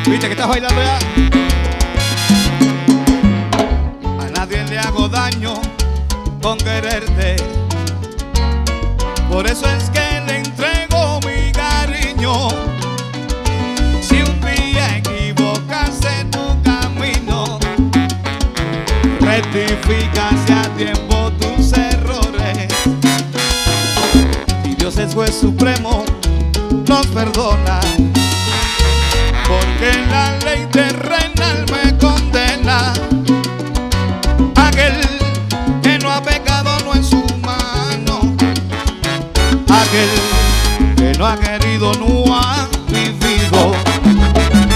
¿Viste que estás bailando ya? A nadie le hago daño con quererte. Por eso es que le entrego mi cariño. Si un día equivocaste tu camino, rectificaste a tiempo tus errores. Y Dios es juez supremo, nos perdona. Porque la ley terrenal me condena. Aquel que no ha pecado no es humano. Aquel que no ha querido no ha vivido.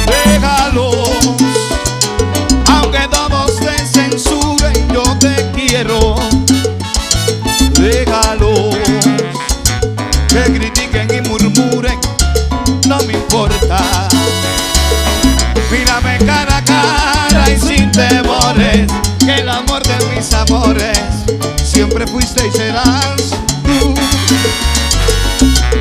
Déjalos, aunque todos te censuren, yo te quiero. Déjalos, que critiquen y murmuren, no me importa. Mírame cara a cara y sin temores, que el amor de mis amores siempre fuiste y serás tú.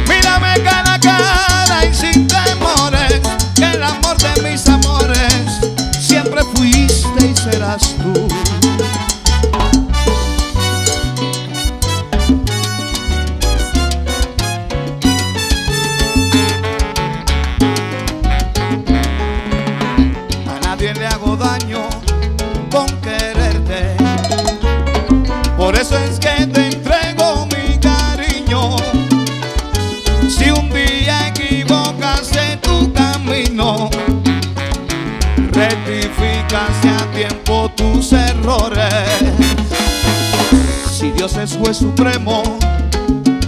Mírame cara a cara y sin temores, que el amor de mis amores siempre fuiste y serás tú. Le hago daño con quererte. Por eso es que te entrego mi cariño. Si un día equivocaste tu camino, rectificaste a tiempo tus errores. Si Dios es juez supremo,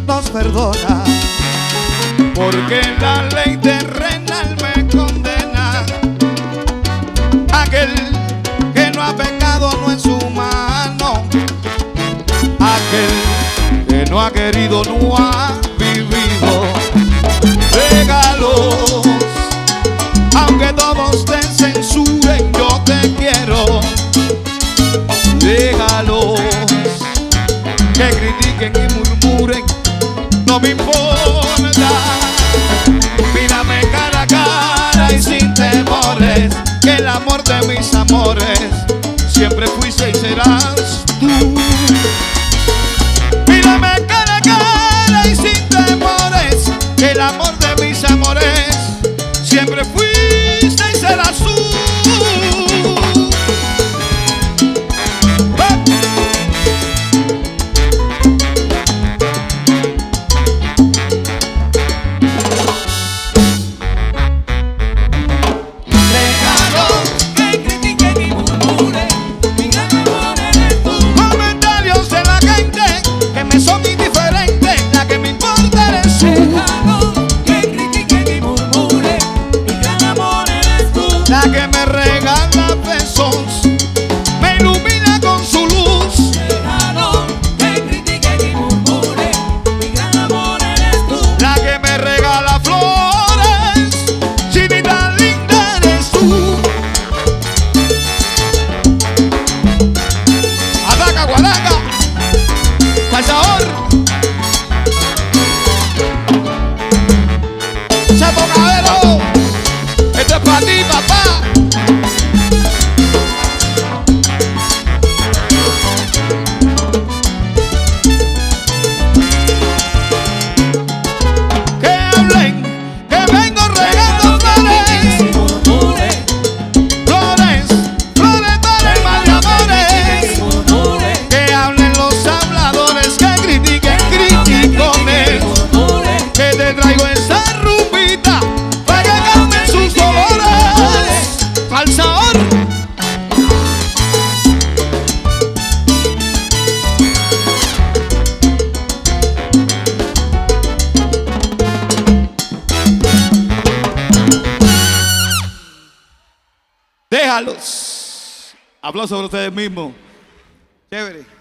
nos perdona. Porque la ley terrenal me condena. Aquel que no ha pecado no es humano. Aquel que no ha querido no ha vivido. Déjalos, aunque todos te censuren, yo te quiero. Déjalos, que critiquen y murmuren, no me importa. Mírame cara a cara y sin temores, que el amor de mis amores siempre fuiste y serás tú. Mírame cara a cara y sin temores, que el amor de mis amores siempre fuiste y serás tú. Son indiferentes, la que me importa eres tú. Déjalo, que critiquen y murmuren, mi gran amor eres tú. La que me regala besos, me ilumina con su luz. Déjalo, que critiquen y murmuren, mi gran amor eres tú. La que me regala flores, chinita linda eres tú. Ataca, guadaca, calzador. Chapo Cabero, esto es para ti, papá. Que hablen, que vengo regando flores. Flores, flores para el mal de amores. Que hablen los habladores, que critiquen criticones. Que te traigo esa rupita para que cambien sus dolores. Calzador. Déjalos. Aplausos para ustedes mismos. Chévere.